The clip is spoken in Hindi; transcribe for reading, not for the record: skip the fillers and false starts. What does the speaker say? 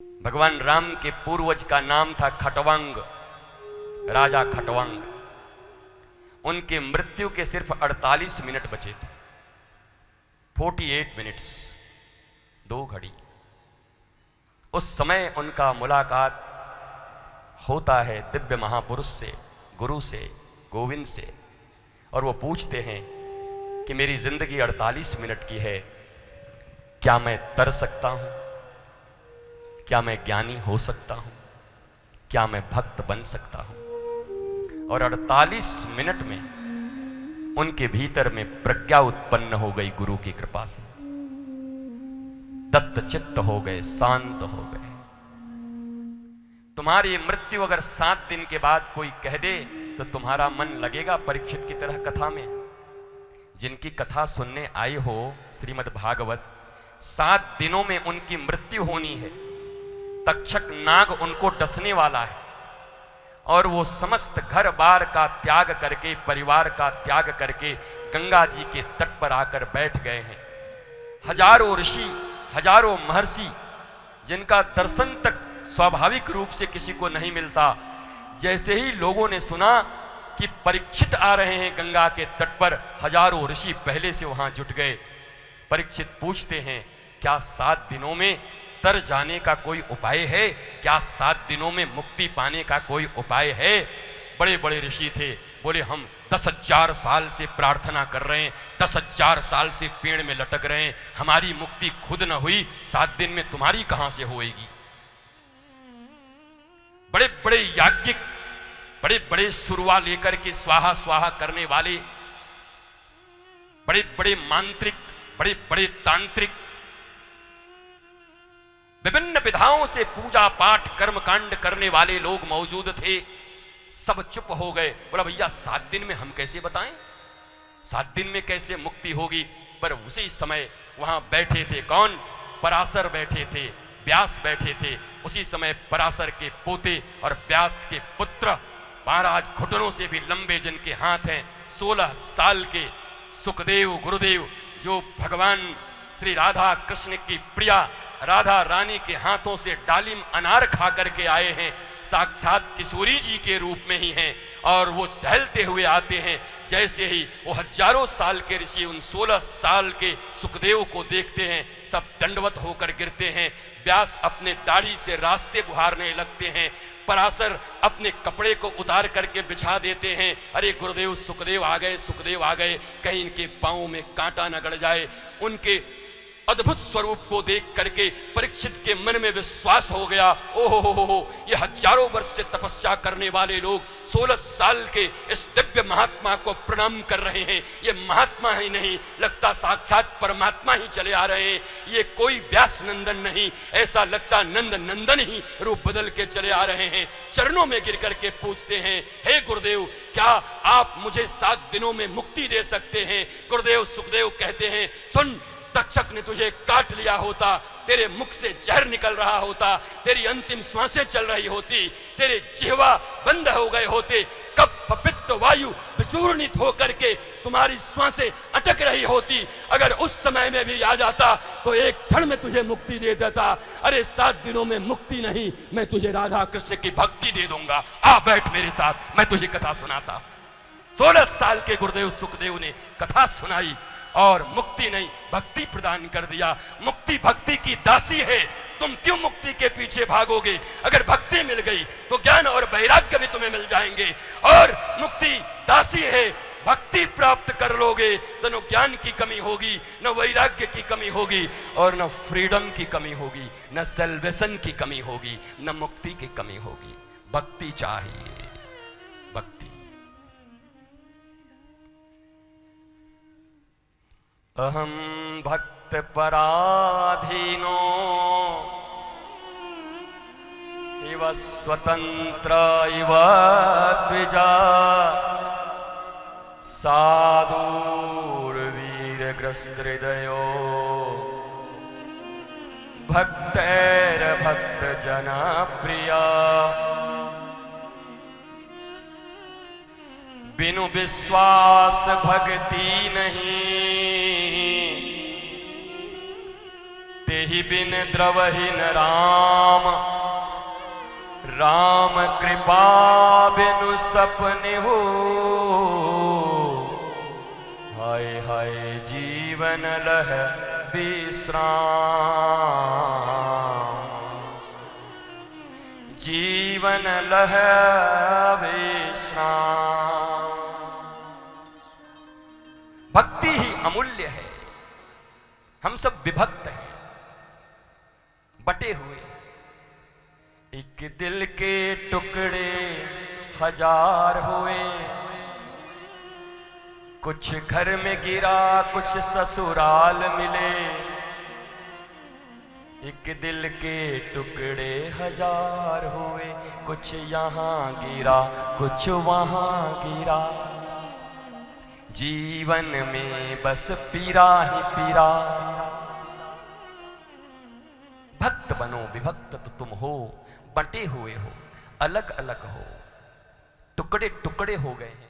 भगवान राम के पूर्वज का नाम था खटवांग, राजा खटवांग। उनके मृत्यु के सिर्फ 48 मिनट बचे थे, 48 मिनट्स, 2 घड़ी। उस समय उनका मुलाकात होता है दिव्य महापुरुष से, गुरु से, गोविंद से, और वो पूछते हैं कि मेरी जिंदगी 48 मिनट की है, क्या मैं तर सकता हूं? क्या मैं ज्ञानी हो सकता हूं? क्या मैं भक्त बन सकता हूं? और 48 मिनट में उनके भीतर में प्रज्ञा उत्पन्न हो गई गुरु की कृपा से। दत्त चित्त हो गए, शांत हो गए। तुम्हारी मृत्यु अगर 7 दिन के बाद कोई कह दे तो तुम्हारा मन लगेगा परीक्षित की तरह कथा में? जिनकी कथा सुनने आए हो श्रीमद् भागवत, 7 दिनों में उनकी मृत्यु होनी है। तक्षक नाग उनको डसने वाला है और वो समस्त घर बार का त्याग करके, परिवार का त्याग करके गंगा जी के तट पर आकर बैठ गए हैं। हजारों ऋषि, हजारों महर्षि, जिनका दर्शन तक स्वाभाविक रूप से किसी को नहीं मिलता, जैसे ही लोगों ने सुना कि परीक्षित आ रहे हैं गंगा के तट पर, हजारों ऋषि पहले से वहां जुट गए। परीक्षित पूछते हैं, क्या 7 दिनों में तर जाने का कोई उपाय है? क्या 7 दिनों में मुक्ति पाने का कोई उपाय है? बड़े बड़े ऋषि थे, बोले हम 10,000 साल से प्रार्थना कर रहे हैं, 10,000 साल से पेड़ में लटक रहे हैं, हमारी मुक्ति खुद न हुई, 7 दिन में तुम्हारी कहां से होएगी? बड़े बड़े याज्ञिक, बड़े बड़े सुरवा लेकर के स्वाहा स्वाहा करने वाले, बड़े बड़े मांत्रिक, बड़े बड़े तांत्रिक, विभिन्न विधाओं से पूजा पाठ कर्मकांड करने वाले लोग मौजूद थे। सब चुप हो गए। बोला भैया 7 दिन में हम कैसे बताएं, 7 दिन में कैसे मुक्ति होगी? पर उसी समय वहां बैठे थे कौन? पराशर बैठे थे, व्यास बैठे थे। उसी समय पराशर के पोते और व्यास के पुत्र महाराज घुटनों से भी लंबे जिनके हाथ हैं, 16 साल के सुखदेव गुरुदेव, जो भगवान श्री राधा कृष्ण की प्रिया राधा रानी के हाथों से डालिम अनार खा करके आए हैं, साक्षात किशोरी जी के रूप में ही हैं। और वो टहलते हुए आते हैं। जैसे ही वो हजारों साल के ऋषि उन 16 साल के सुखदेव को देखते हैं, सब दंडवत होकर गिरते हैं। व्यास अपने दाढ़ी से रास्ते बुहारने लगते हैं। पराशर अपने कपड़े को उतार करके बिछा देते हैं। अरे गुरुदेव, सुखदेव आ गए, सुखदेव आ गए, कहीं इनके पांव में कांटा न गड़ जाए। उनके अद्भुत स्वरूप को देख करके परीक्षित के मन में विश्वास हो गया, ओहो, ये हजारों वर्ष से तपस्या करने वाले लोग 16 साल के इस दिव्य महात्मा को प्रणाम कर रहे हैं। ये महात्मा ही नहीं, लगता साक्षात परमात्मा ही चले आ रहे हैं। ये कोई व्यास नंदन नहीं, ऐसा लगता नंद नंदन ही रूप बदल के चले आ रहे हैं। चरणों में गिर करके पूछते हैं, हे गुरुदेव, क्या आप मुझे 7 दिनों में मुक्ति दे सकते हैं? गुरुदेव सुखदेव कहते हैं, सुन, तक्षक ने तुझे काट लिया होता, तेरे मुख से जहर निकल रहा होता, तेरी अंतिम श्वासें चल रही होती, तेरे जिह्वा बंद हो गए होते, कब पपित्त वायु विचूर्णित होकर के तुम्हारी श्वासें अटक रही होती, अगर उस समय में भी आ जाता तो एक क्षण में तुझे मुक्ति दे देता। अरे 7 दिनों में मुक्ति नहीं, मैं तुझे राधा कृष्ण की भक्ति दे दूंगा, आ बैठ मेरे साथ, मैं तुझे कथा सुनाता। 16 साल के गुरुदेव सुखदेव ने कथा सुनाई और मुक्ति नहीं, भक्ति प्रदान कर दिया। मुक्ति भक्ति की दासी है, तुम क्यों मुक्ति के पीछे भागोगे? अगर भक्ति मिल गई तो ज्ञान और वैराग्य भी तुम्हें मिल जाएंगे। और मुक्ति दासी है, भक्ति प्राप्त कर लोगे तो न ज्ञान की कमी होगी, न वैराग्य की कमी होगी, और न फ्रीडम की कमी होगी, न सेल्वेशन की कमी होगी, न मुक्ति की कमी होगी। भक्ति चाहिए, भक्ति। अहम भक्त पराधीनो इव स्वतंत्र इव द्विजा साधुर्वीरग्रस्तहृदयो भक्तैर्भक्तजना प्रिया बिनु विश्वास भक्ति नहीं एहि बिन द्रवहीन राम, राम कृपा बिनु सपने हो। हाय हाय जीवन लह विश्राम, जीवन लह विश्राम। भक्ति ही अमूल्य है। हम सब विभक्त हैं, बटे हुए। एक दिल के टुकड़े हजार हुए, कुछ घर में गिरा कुछ ससुराल मिले। एक दिल के टुकड़े हजार हुए, कुछ यहाँ गिरा कुछ वहाँ गिरा। जीवन में बस पीरा ही पीरा। भक्त बनो, विभक्त तो तुम हो, बटे हुए हो, अलग अलग हो, टुकड़े टुकड़े हो गए हैं।